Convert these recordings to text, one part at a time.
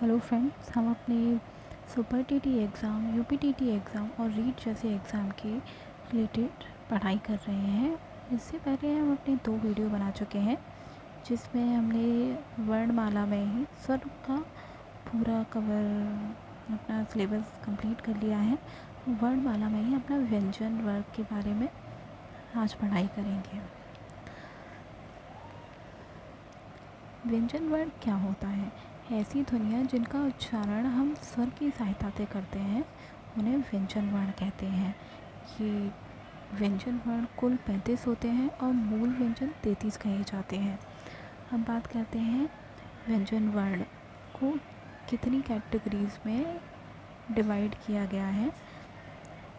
Hello friends, हम अपने super TT exam, UPTT exam और रीट जैसे एग्ज़ाम के रिलेटेड पढ़ाई कर रहे हैं। इससे पहले हम अपने 2 वीडियो बना चुके हैं जिसमें हमने वर्णमाला में ही स्वर का पूरा कवर अपना सिलेबस कंप्लीट कर लिया है। वर्णमाला में ही अपना व्यंजन वर्ग के बारे में आज पढ़ाई करेंगे। व्यंजन वर्ण क्या होता है? ऐसी ध्वनियाँ जिनका उच्चारण हम स्वर की सहायता से करते हैं उन्हें व्यंजन वर्ण कहते हैं। ये व्यंजन वर्ण कुल 35 होते हैं और मूल व्यंजन 33 कहे जाते हैं। अब बात करते हैं व्यंजन वर्ण को कितनी कैटेगरीज में डिवाइड किया गया है,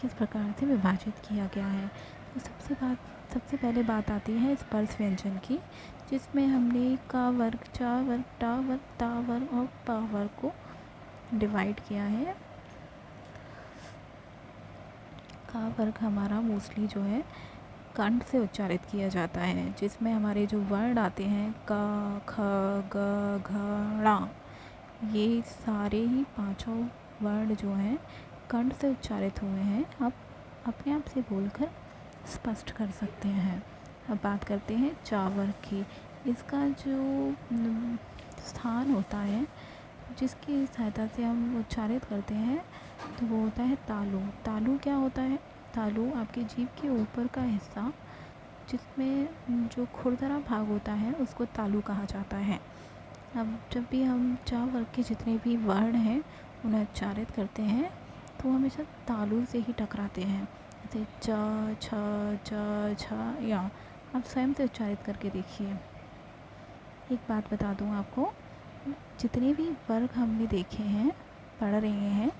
किस प्रकार से विभाजित किया गया है। तो सबसे पहले बात आती है स्पर्श व्यंजन की, जिसमें हमने का वर्ग, चा वर्ग, टा वर्ग, ता वर्ग और पा वर्ग को डिवाइड किया है। का वर्ग हमारा मोस्टली जो है कंठ से उच्चारित किया जाता है, जिसमें हमारे जो वर्ण आते हैं का, ख, ग, घ, ण, ये सारे ही पांचों वर्ण जो हैं कंठ से उच्चारित हुए हैं। आप अपने आप से बोलकर स्पष्ट कर सकते हैं। अब बात करते हैं चा वर्ग की। इसका जो स्थान होता है जिसकी सहायता से हम उच्चारित करते हैं तो वो होता है तालु। तालु क्या होता है? तालु आपकी जीभ के ऊपर का हिस्सा, जिसमें जो खुरदरा भाग होता है उसको तालु कहा जाता है। अब जब भी हम चा वर्ग के जितने भी वर्ण हैं उन्हें उच्चारित करते हैं तो हमेशा तालु से ही टकराते हैं, जैसे च, छ, ज, झ, या। आप स्वयं से उच्चारित करके देखिए। एक बात बता दूं आपको, जितने भी वर्ग हमने देखे हैं, पढ़ रहे हैं,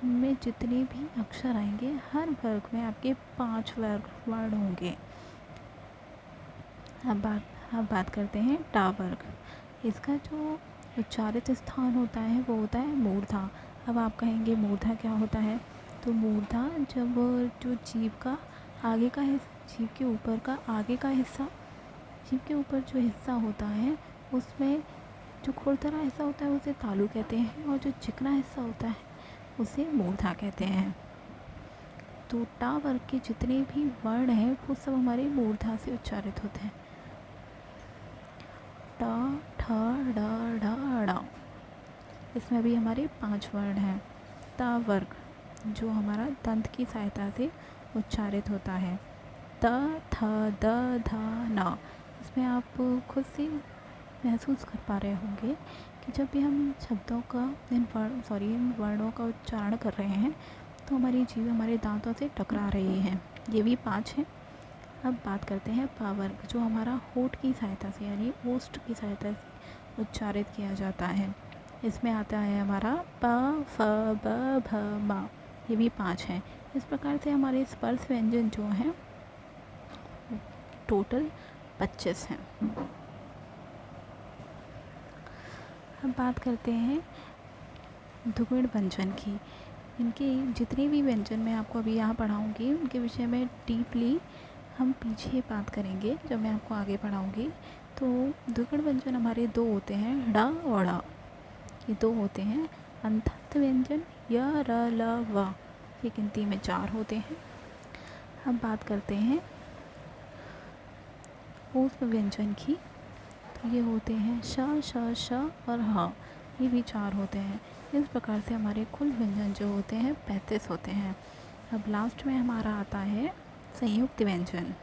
उनमें जितने भी अक्षर आएंगे हर वर्ग में आपके 5 वर्ण होंगे। अब बात करते हैं टा वर्ग। इसका जो उच्चारित स्थान होता है वो होता है मूर्धा। अब आप कहेंगे मूर्धा क्या होता है? तो मूर्धा जब जो जीभ का आगे का जीभ के ऊपर का आगे का हिस्सा, जीभ के ऊपर जो हिस्सा होता है उसमें जो खुरदरा हिस्सा होता है उसे तालु कहते हैं और जो चिकना हिस्सा होता है उसे मूर्धा कहते हैं। तो टा वर्ग के जितने भी वर्ण हैं वो सब हमारे मूर्धा से उच्चारित होते हैं। टा, ठ, ड, ढ, ड़। इसमें भी हमारे 5 वर्ण हैं। ता वर्ग जो हमारा दंत की सहायता से उच्चारित होता है, त, थ, द, ध, न। इसमें आप खुद से महसूस कर पा रहे होंगे कि जब भी हम शब्दों का इन वर्णों का उच्चारण कर रहे हैं तो हमारी जीभ हमारे दांतों से टकरा रही है। ये भी 5 हैं। अब बात करते हैं पा वर्ग, जो हमारा होठ की सहायता से यानी ओष्ठ की सहायता से उच्चारित किया जाता है। इसमें आता है हमारा प, फ, ब, भ, म। ये भी 5 हैं। इस प्रकार से हमारे स्पर्श व्यंजन जो हैं टोटल 25 हैं। अब बात करते हैं द्विगुण व्यंजन की। इनके जितने भी व्यंजन मैं आपको अभी यहाँ पढ़ाऊँगी उनके विषय में डीपली हम पीछे बात करेंगे जब मैं आपको आगे पढ़ाऊँगी। तो द्विगुण व्यंजन हमारे 2 होते हैं, ड़ और ड़। ये 2 होते हैं। अंतस्थ व्यंजन य, र, ल, व, ये गिनती में 4 होते हैं। अब बात करते हैं ऊष्म व्यंजन की। तो ये होते हैं श, श, श और ह। ये भी 4 होते हैं। इस प्रकार से हमारे कुल व्यंजन जो होते हैं 35 होते हैं। अब लास्ट में हमारा आता है संयुक्त व्यंजन।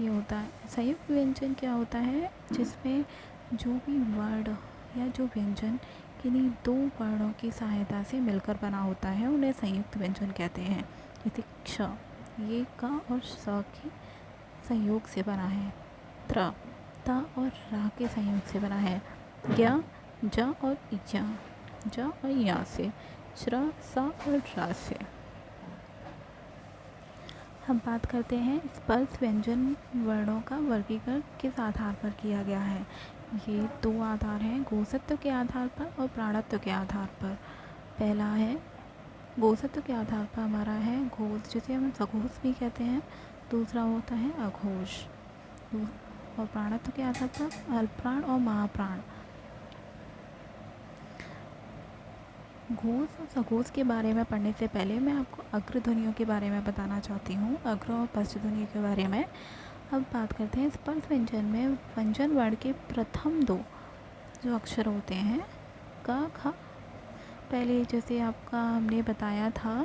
ये होता है संयुक्त व्यंजन क्या होता है? जिसमें जो भी वर्ण या जो व्यंजन किन्हीं 2 वर्णों की सहायता से मिलकर बना होता है उन्हें संयुक्त व्यंजन कहते हैं। जैसे क्ष, ये क और स के संयोग से बना है। त्र, त और रा के संयोग से बना है। ज्ञ, ज और य, ज और या से। श्र, स और रा से। हम बात करते हैं स्पर्श व्यंजन वर्णों का वर्गीकरण किस आधार पर किया गया है। ये 2 आधार हैं, गोसत्व के आधार पर और प्राणत्व के आधार पर। पहला है गोसत्व के आधार पर हमारा है घोष, जिसे हम सघोष भी कहते हैं। दूसरा होता है अघोष। और प्राणत्व के आधार पर अल्पप्राण और महाप्राण। घोष और सघोष के बारे में पढ़ने से पहले मैं आपको अग्र ध्वनियों के बारे में बताना चाहती हूँ, अग्र और पश्च ध्वनियों के बारे में। अब बात करते हैं स्पर्श व्यंजन में व्यंजन वर्ण के प्रथम दो जो अक्षर होते हैं का खा। पहले जैसे आपका हमने बताया था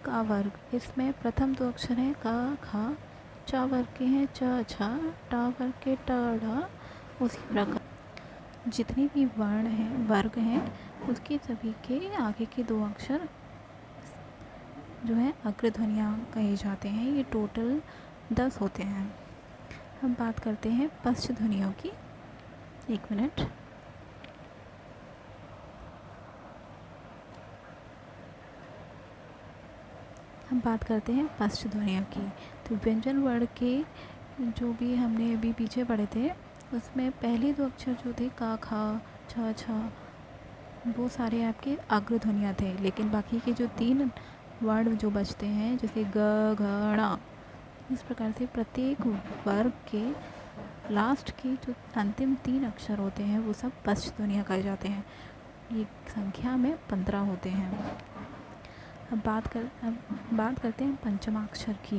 का वर्ग, इसमें प्रथम दो अक्षर हैं का खा, चा वर्ग के हैं च छा, टा वर्ग के ट ढा। उसी प्रकार जितने भी वर्ण हैं वर्ग हैं उसके सभी के आगे के दो अक्षर जो है अग्र ध्वनियाँ कहे जाते हैं। ये टोटल 10 होते हैं। हम बात करते हैं पश्च ध्वनियों की। एक मिनट। हम बात करते हैं पश्च ध्वनियों की। तो व्यंजन वर्ण के जो भी हमने अभी पीछे पढ़े थे उसमें पहले दो अक्षर जो थे का खा छ छा वो सारे आपके अग्र ध्वनियाँ थे, लेकिन बाकी के जो 3 वर्ण जो बचते हैं जैसे ग घ ण, इस प्रकार से प्रत्येक वर्ग के लास्ट के जो अंतिम 3 अक्षर होते हैं वो सब पश्च ध्वनियाँ कहे जाते हैं। ये संख्या में 15 होते हैं। अब बात करते हैं पंचमाक्षर की।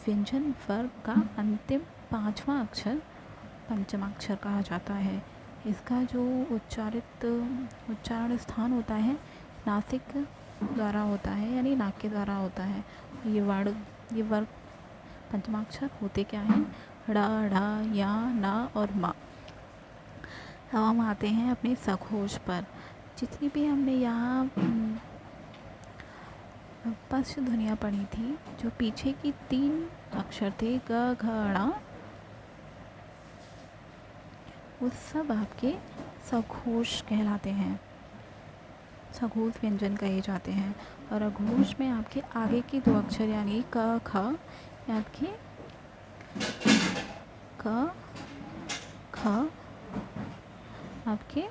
व्यंजन वर्ग का अंतिम 5वां अक्षर पंचमाक्षर कहा जाता है। इसका जो उच्चारण स्थान होता है नासिक द्वारा होता है, यानी नाक के द्वारा होता है। ये वर्ग पंचमाक्षर होते क्या हैं? ड़ा ढा या ना और मा। अब हम आते हैं अपने सघोष पर। जितनी भी हमने यहाँ पश्च ध्वनियाँ पढ़ी थी, जो पीछे की 3 अक्षर थे ग घ ण, वो सब आपके सघोष कहलाते हैं, सघोष व्यंजन कहे जाते हैं। और अघोष में आपके आगे के 2 अक्षर यानी क ख आपके क ख आपके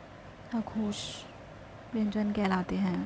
अघोष व्यंजन कहलाते हैं।